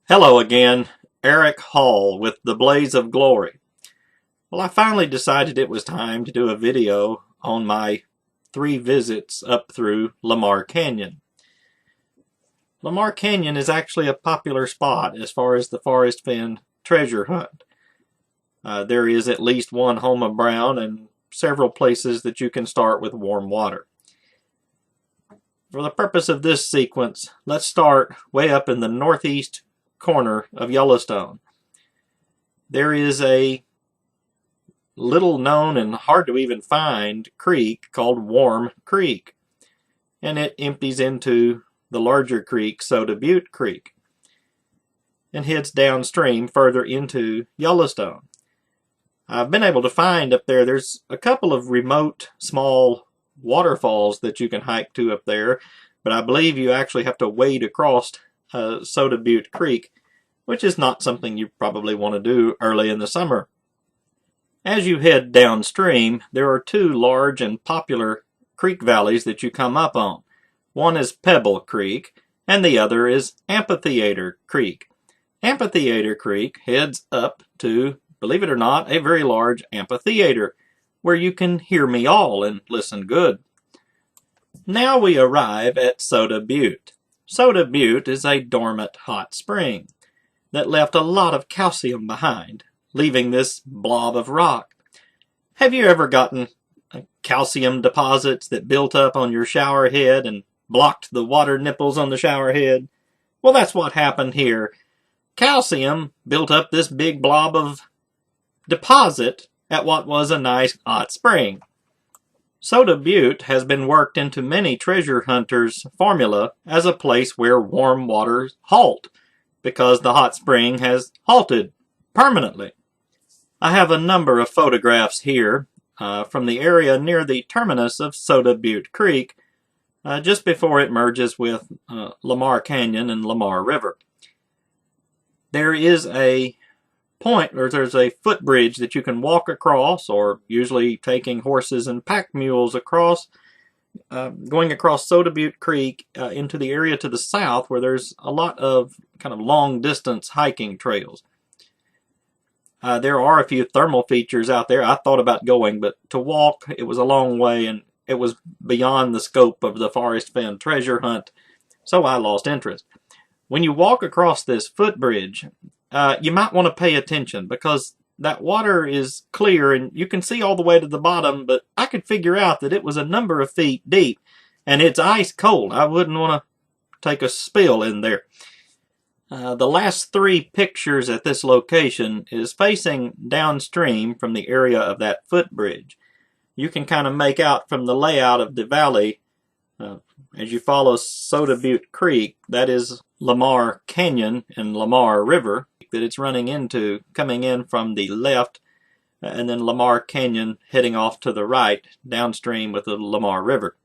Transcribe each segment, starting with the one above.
Hello again, Aric Hall with the Blaze of Glory. Well, I finally decided it was time to do a video on my 3 visits up through Lamar Canyon. Lamar Canyon is actually a popular spot as far as the Forrest Fenn treasure hunt. There is at least one home of brown and several places that you can start with warm water. For the purpose of this sequence, let's start way up in the northeast corner of Yellowstone. There is a little known and hard to even find creek called Warm Creek, and it empties into the larger creek, Butte Creek, and heads downstream further into Yellowstone. I've been able to find up there's a couple of remote small waterfalls that you can hike to up there, but I believe you actually have to wade across Butte Creek, which is not something you probably want to do early in the summer. As you head downstream, there are 2 large and popular creek valleys that you come up on. One is Pebble Creek, and the other is Amphitheater Creek. Amphitheater Creek heads up to, believe it or not, a very large amphitheater, where you can hear me all and listen good. Now we arrive at Soda Butte. Soda Butte is a dormant hot spring that left a lot of calcium behind, leaving this blob of rock. Have you ever gotten calcium deposits that built up on your shower head and blocked the water nipples on the shower head? Well, that's what happened here. Calcium built up this big blob of deposit at what was a nice hot spring. Soda Butte has been worked into many treasure hunters' formula as a place where warm waters halt, because the hot spring has halted permanently. I have a number of photographs here from the area near the terminus of Soda Butte Creek, just before it merges with Lamar Canyon and Lamar River. There is a point where there's a footbridge that you can walk across, or usually taking horses and pack mules across, going across Soda Butte Creek into the area to the south where there's a lot of kind of long distance hiking trails. There are a few thermal features out there. I thought about going, but to walk, it was a long way and it was beyond the scope of the Forrest Fenn treasure hunt, so I lost interest. When you walk across this footbridge, you might want to pay attention, because that water is clear and you can see all the way to the bottom, but I could figure out that it was a number of feet deep and it's ice cold. I wouldn't want to take a spill in there. The last 3 pictures at this location is facing downstream from the area of that footbridge. You can kind of make out from the layout of the valley as you follow Soda Butte Creek, that is Lamar Canyon and Lamar River, that it's running into, coming in from the left, and then Lamar Canyon heading off to the right, downstream with the Lamar River.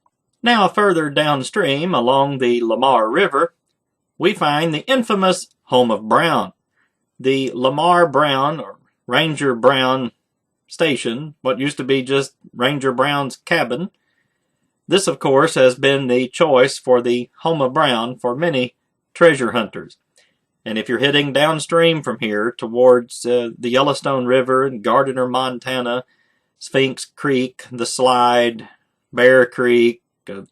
Now further downstream along the Lamar River, we find the infamous home of Brown. The Lamar Brown, or Ranger Brown Station, what used to be just Ranger Brown's cabin. This, of course, has been the choice for the home of Brown for many treasure hunters. And if you're heading downstream from here towards the Yellowstone River and Gardiner, Montana, Sphinx Creek, the Slide, Bear Creek,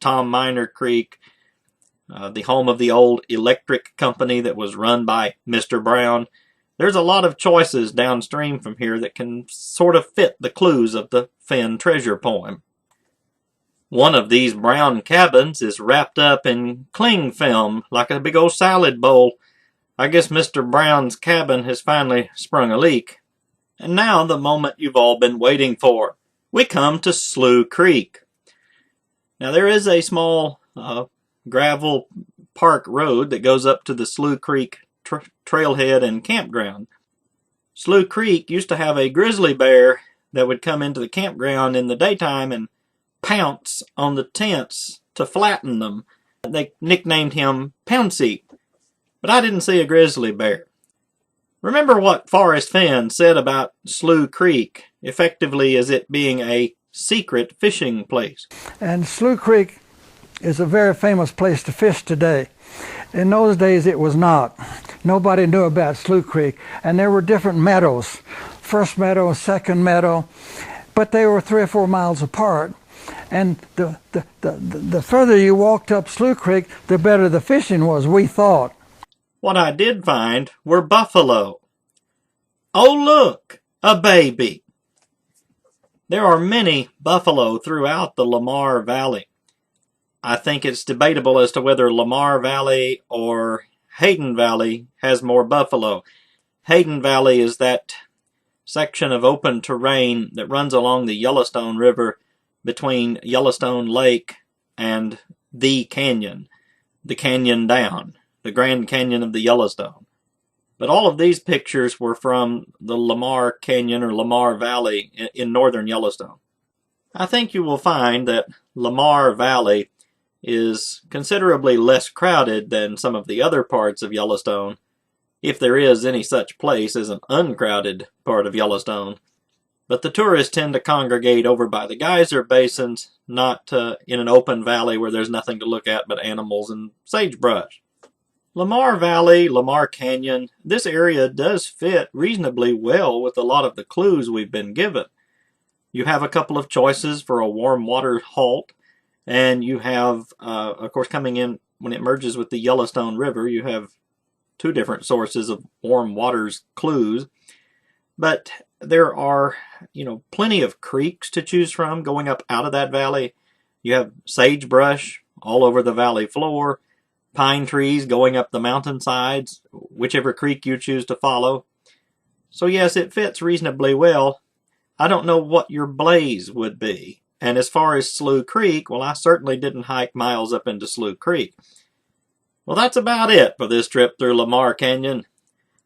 Tom Miner Creek, the home of the old electric company that was run by Mr. Brown, there's a lot of choices downstream from here that can sort of fit the clues of the Fenn treasure poem. One of these brown cabins is wrapped up in cling film like a big old salad bowl. I guess Mr. Brown's cabin has finally sprung a leak. And now the moment you've all been waiting for. We come to Slough Creek. Now there is a small gravel park road that goes up to the Slough Creek trailhead and campground. Slough Creek used to have a grizzly bear that would come into the campground in the daytime and pounce on the tents to flatten them. They nicknamed him Pouncy, but I didn't see a grizzly bear. Remember what Forrest Fenn said about Slough Creek, effectively as it being a secret fishing place. And Slough Creek is a very famous place to fish today. In those days it was not. Nobody knew about Slough Creek, and there were different meadows. First meadow, second meadow, but they were 3 or 4 miles apart. And the further you walked up Slough Creek, the better the fishing was, we thought. What I did find were buffalo. Oh look, a baby. There are many buffalo throughout the Lamar Valley. I think it's debatable as to whether Lamar Valley or Hayden Valley has more buffalo. Hayden Valley is that section of open terrain that runs along the Yellowstone River between Yellowstone Lake and the canyon down, the Grand Canyon of the Yellowstone. But all of these pictures were from the Lamar Canyon or Lamar Valley in northern Yellowstone. I think you will find that Lamar Valley is considerably less crowded than some of the other parts of Yellowstone, if there is any such place as an uncrowded part of Yellowstone. But the tourists tend to congregate over by the geyser basins, not in an open valley where there's nothing to look at but animals and sagebrush. Lamar Valley, Lamar Canyon, this area does fit reasonably well with a lot of the clues we've been given. You have a couple of choices for a warm water halt, and you have, of course, coming in when it merges with the Yellowstone River, you have 2 different sources of warm water's clues. But there are, plenty of creeks to choose from going up out of that valley. You have sagebrush all over the valley floor, pine trees going up the mountainsides, whichever creek you choose to follow. So yes, it fits reasonably well. I don't know what your blaze would be. And as far as Slough Creek, well, I certainly didn't hike miles up into Slough Creek. Well, that's about it for this trip through Lamar Canyon.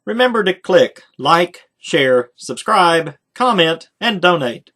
Remember to click like, share, subscribe, comment, and donate.